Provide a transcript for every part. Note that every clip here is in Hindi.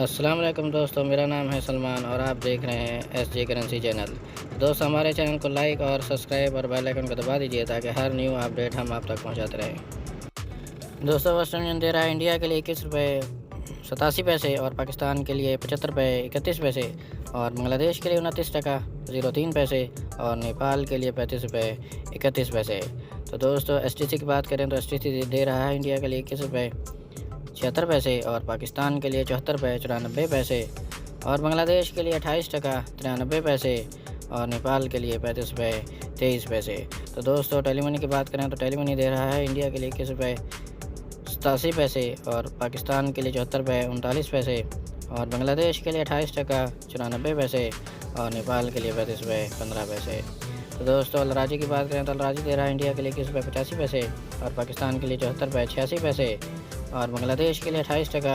अस्सलाम वालेकुम दोस्तों, मेरा नाम है सलमान और आप देख रहे हैं एसजे करेंसी चैनल। दोस्तों, हमारे चैनल को लाइक और सब्सक्राइब और बेल आइकन को दबा दीजिए ताकि हर न्यू अपडेट हम आप तक पहुंचाते रहें। दोस्तों, वेस्टर्न यूनियन दे रहा है इंडिया के लिए 21 रुपये 87 पैसे और पाकिस्तान के लिए 75 रुपये 31 पैसे और बांग्लादेश के लिए 29 टका 03 पैसे और नेपाल के लिए 35 रुपये 31 पैसे। तो दोस्तों, STC की बात करें तो STC दे रहा है इंडिया के लिए 21 रुपये 76 पैसे और पाकिस्तान के लिए 74 रुपये 94 पैसे और बांग्लादेश के लिए 28 टका 93 पैसे और नेपाल के लिए 35 रुपये 23 पैसे। तो दोस्तों, टेलीमनी की बात करें तो टेलीमनी दे रहा है इंडिया के लिए 21 रुपये 87 पैसे और पाकिस्तान के लिए 74 रुपये 39 पैसे और बांग्लादेश के लिए 28 टका 94 पैसे और नेपाल के लिए 35 रुपये 15 पैसे। तो दोस्तों, अलराजी की बात करें तो अलराजी दे रहा है इंडिया के लिए 21 रुपये 85 पैसे और पाकिस्तान के लिए 74 रुपये 86 पैसे और बांग्लादेश के लिए 28 टका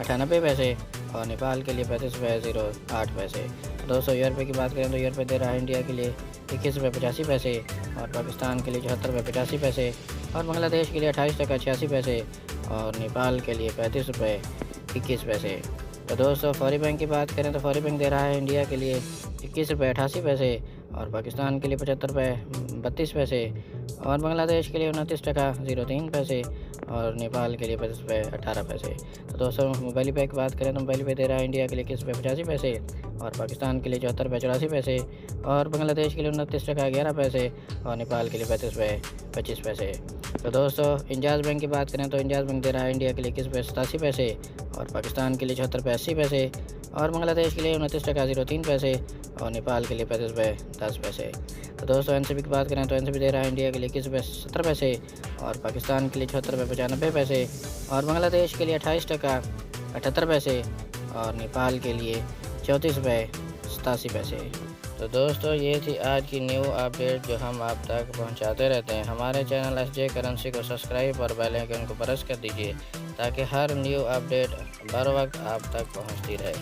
98 पैसे और नेपाल के लिए 35 रुपये 08 पैसे। तो दोस्तों, यूरो की बात करें तो यूरो दे रहा है इंडिया के लिए 21 रुपये 85 पैसे और पाकिस्तान के लिए 74 रुपये 85 पैसे और बांग्लादेश के लिए 28 टका 86 पैसे और नेपाल के लिए 35 रुपये 21 पैसे। तो दोस्तों, फौरी बैंक की बात करें तो फौरी बैंक दे रहा है इंडिया के लिए 21 रुपये 88 पैसे और पाकिस्तान के लिए 75 रुपये 32 पैसे और बांग्लादेश के लिए 29 टका 03 पैसे और नेपाल के लिए 25 रुपये 18 पैसे। तो दोस्तों, मोबाइल पे की बात करें तो मोबाइल पे दे रहा है इंडिया के लिए 21 रुपये 85 पैसे और पाकिस्तान के लिए 74 रुपये 84 पैसे और बांग्लादेश के लिए 29 टका 11 पैसे और नेपाल के लिए 35 रुपये 25 पैसे। तो दोस्तों, इंजाज बैंक की बात करें तो इंजाज बैंक दे रहा है इंडिया के लिए 21 रुपये 87 पैसे और पाकिस्तान के लिए 74 रुपये 80 पैसे और बांग्लादेश के लिए 29 टका 03 पैसे और नेपाल के लिए 35 रुपये 10 पैसे। तो दोस्तों, NCB की बात करें तो NCB दे रहा है इंडिया के लिए 21 रुपये 70 पैसे और पाकिस्तान के लिए 76 रुपये 95 पैसे और बांग्लादेश के लिए 28 टका 78 पैसे और नेपाल के लिए 34 रुपये 87 पैसे। तो दोस्तों, ये थी आज की न्यू अपडेट जो हम आप तक पहुंचाते रहते हैं। हमारे चैनल SJ करेंसी को सब्सक्राइब और बेल आइकन को प्रेस कर दीजिए ताकि हर न्यू अपडेट बर वक्त आप तक पहुंचती रहे।